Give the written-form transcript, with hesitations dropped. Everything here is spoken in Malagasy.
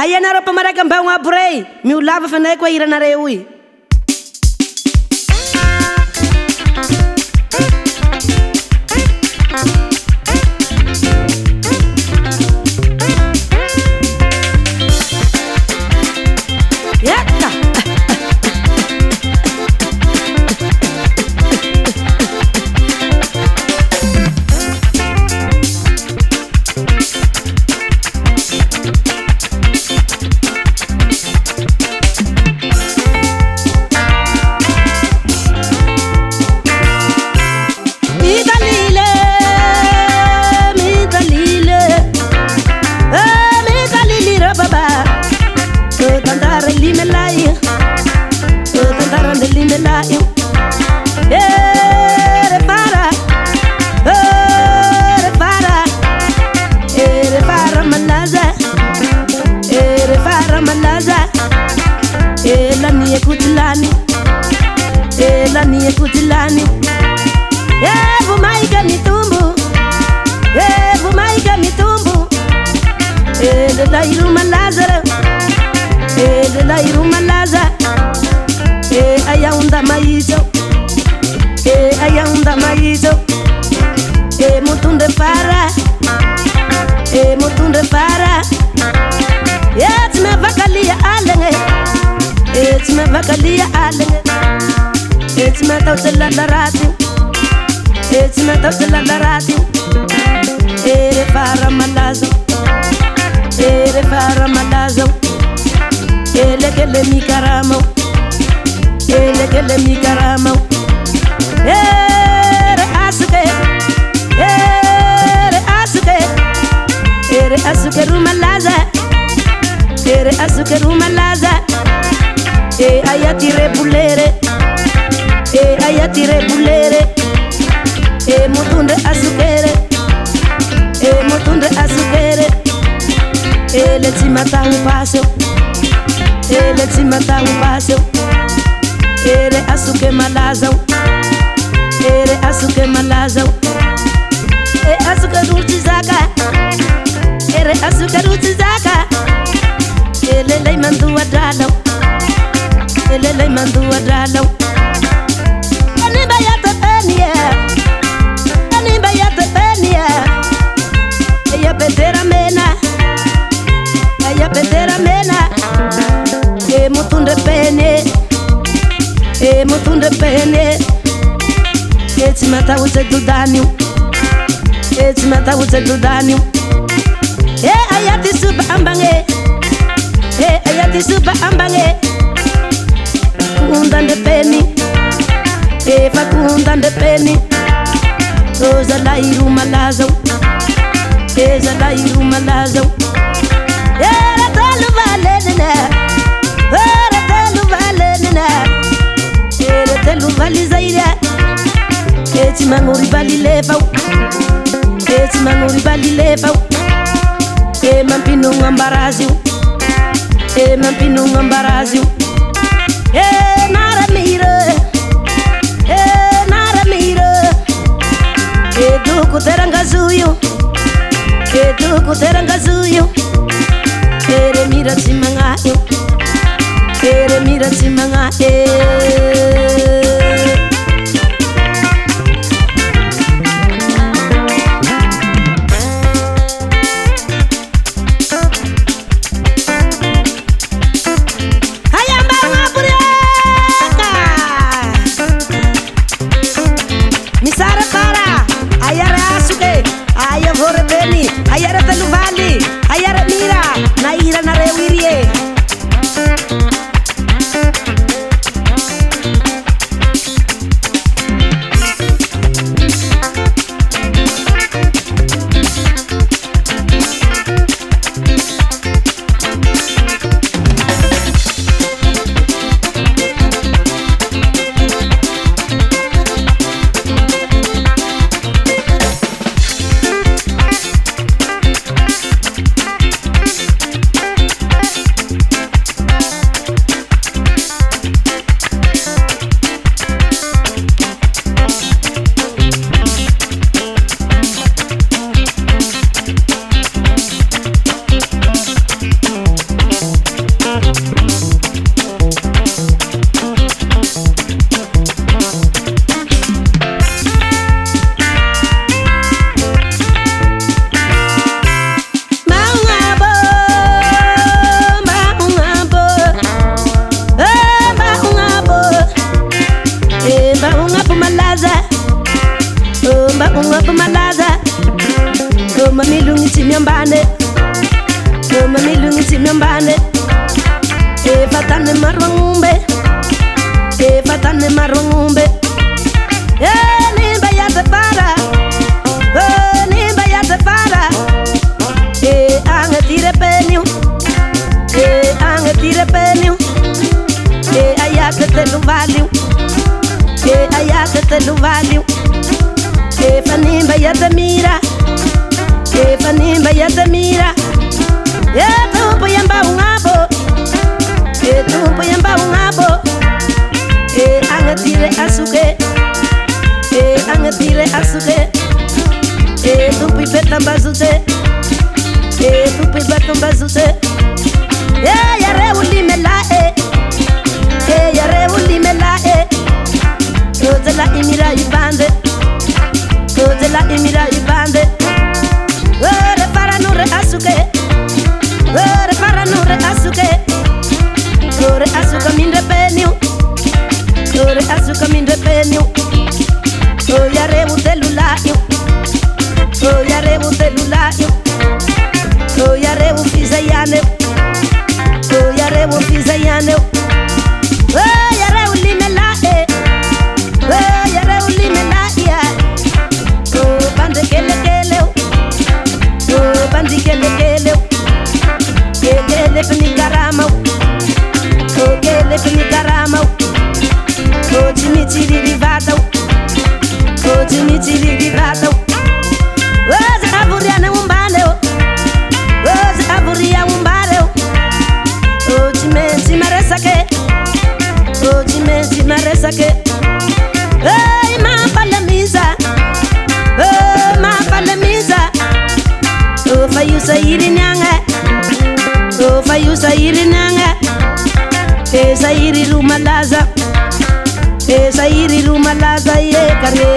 Aí anareo pamaraka ambagno aby rey, miolava fanay koa hiranareo io. Elani kutilani, vumaiga mitumbu, vumaiga mitumbu, la iruma lazara, la iruma lazara, ayaunda maizo, ayaunda maizo, mutunde para, mutunde para, me vakalia alenge, me vakalia alenge. It's my total ladarati. It's my total ladarati. Ere para malazo. Ere para malazo. Ele que le mi caramo. Ele que le mi caramo. Ere asuke. Ere asuke. Ere asuke rumalaza. Ere asuke rumalaza. Ayati repulere. Ayatire bulere, mutunde asukere, mutunde asukere, let's mata un paso, let's mata un paso, asuke malazo, asuke malazo, asuke ruchizaka, asuke ruchizaka, lei mandu adalo, lei mandu adalo. Petera mena, mutunde pene, mutunde pene. It's mata use dudaniu, it's mata use dudaniu. Ayati suba ambange, ayati suba ambange. Kundande peni, fakundande peni. Rosa la iruma lazo. Eza la iruma lazo. Era telu valenina. Era telu valenina. Era telu valizaira. Eti mangori bali levau. Eti mangori bali levau. Mampino ngambaraziu. Mampino ngambaraziu. Nara mira. Nara mira. Duku terangazuyo. Duku terangazuyo. Ere mira simangayo. Ere mira simangayo. Ayara teluvali, ayara mira, naira na rewirie. miambane mamilungi si miambane fatane marwangumbe fatane marwangumbe nimba ya tafara nimba ya tafara angatire penyu angatire penyu ayaka telu value ayaka telu value fanimba ya tamira fanimba ya tamira tumpo yamba ungabo tumpo yamba ungabo angatire asuke angatire asuke tumpi betambazute tumpi betambazute yare ulimela yare ulimela rozela imira ibande rozela imira ibande ore paranure asuke ore paranure asuke ore asuka mindre penyu ore asuka mindre penyu yare utelulayo yare utelulayo yare ufizayane yare ufizayane yare ulimela yare ulimela ya bande kele kele bande kele kele kele pni karama kele pni karama chimichiri rivata chimichiri rivata waza aburia na umbale waza aburia umbale chimenti maresake chimenti maresake ma palamiza fayusa irinyanga fayusa irinyanga sayiri rumalaza ye kare